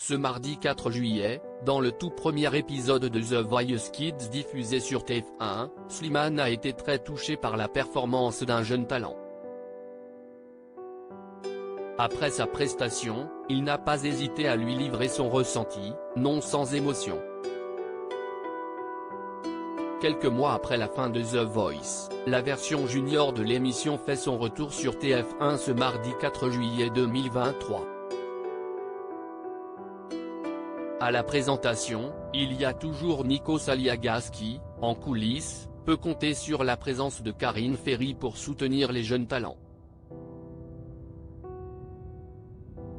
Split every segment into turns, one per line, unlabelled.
Ce mardi 4 juillet, dans le tout premier épisode de The Voice Kids diffusé sur TF1, Slimane a été très touché par la performance d'un jeune talent. Après sa prestation, il n'a pas hésité à lui livrer son ressenti, non sans émotion. Quelques mois après la fin de The Voice, la version junior de l'émission fait son retour sur TF1 ce mardi 4 juillet 2023. À la présentation, il y a toujours Nikos Aliagas qui, en coulisses, peut compter sur la présence de Karine Ferry pour soutenir les jeunes talents.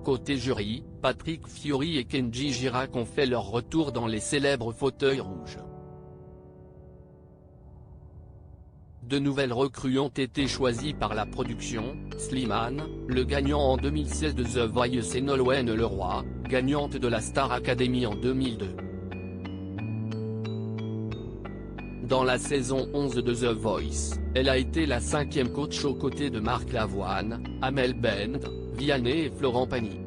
Côté jury, Patrick Fiori et Kenji Girac ont fait leur retour dans les célèbres fauteuils rouges. De nouvelles recrues ont été choisies par la production, Slimane, le gagnant en 2016 de The Voice et Nolwenn Leroy, gagnante de la Star Academy en 2002. Dans la saison 11 de The Voice, elle a été la 5e coach aux côtés de Marc Lavoine, Amel Bent, Vianney et Florent Pagny.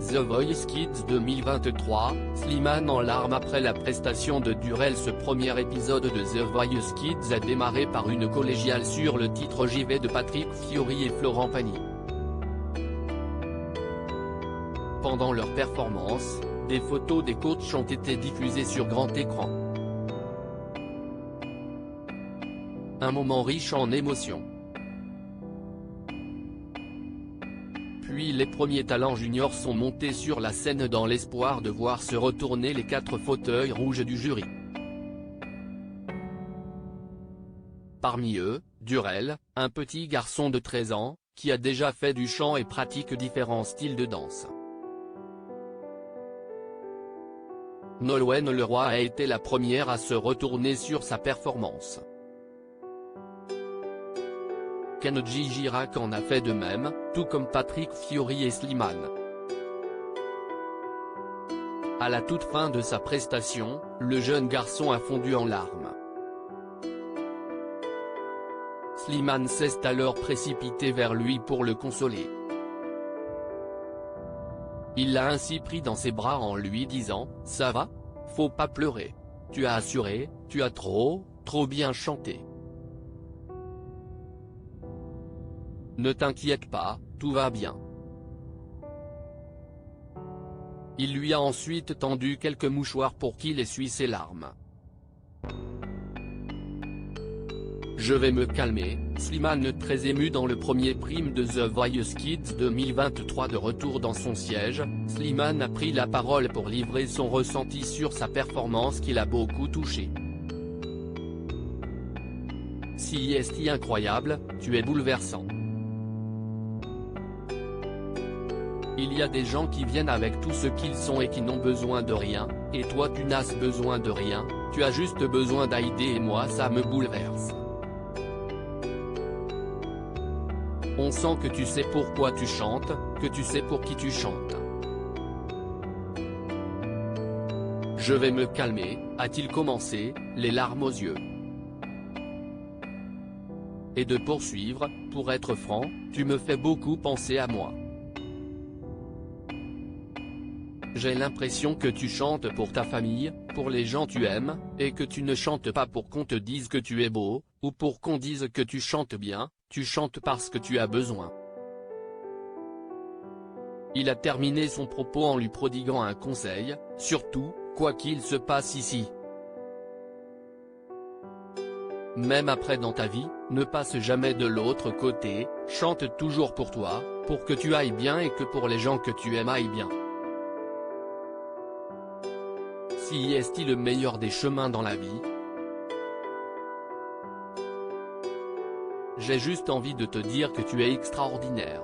The Voice Kids 2023, Slimane en larmes après la prestation de Durel. Ce premier épisode de The Voice Kids a démarré par une collégiale sur le titre J'y vais de Patrick Fiori et Florent Pagny. Pendant leur performance, des photos des coachs ont été diffusées sur grand écran. Un moment riche en émotions. Puis les premiers talents juniors sont montés sur la scène dans l'espoir de voir se retourner les 4 fauteuils rouges du jury. Parmi eux, Durel, un petit garçon de 13 ans, qui a déjà fait du chant et pratique différents styles de danse. Nolwenn Leroy a été la première à se retourner sur sa performance. Kenji Girac en a fait de même, tout comme Patrick Fiori et Slimane. À la toute fin de sa prestation, le jeune garçon a fondu en larmes. Slimane s'est alors précipité vers lui pour le consoler. Il l'a ainsi pris dans ses bras en lui disant « Ça va ? Faut pas pleurer. Tu as assuré, tu as trop bien chanté. Ne t'inquiète pas, tout va bien. » Il lui a ensuite tendu quelques mouchoirs pour qu'il essuie ses larmes. Je vais me calmer, Slimane très ému dans le premier prime de The Voice Kids 2023 de retour dans son siège, Slimane a pris la parole pour livrer son ressenti sur sa performance qui l'a beaucoup touché. Si est incroyable, tu es bouleversant. Il y a des gens qui viennent avec tout ce qu'ils sont et qui n'ont besoin de rien, et toi tu n'as besoin de rien, tu as juste besoin d'aider et moi ça me bouleverse. On sent que tu sais pourquoi tu chantes, que tu sais pour qui tu chantes. Je vais me calmer, a-t-il commencé, les larmes aux yeux. Et de poursuivre, pour être franc, tu me fais beaucoup penser à moi. J'ai l'impression que tu chantes pour ta famille, pour les gens tu aimes, et que tu ne chantes pas pour qu'on te dise que tu es beau, ou pour qu'on dise que tu chantes bien, tu chantes parce que tu as besoin. Il a terminé son propos en lui prodiguant un conseil, surtout, quoi qu'il se passe ici. Même après dans ta vie, ne passe jamais de l'autre côté, chante toujours pour toi, pour que tu ailles bien et que pour les gens que tu aimes aillent bien. Si est le meilleur des chemins dans la vie? J'ai juste envie de te dire que tu es extraordinaire.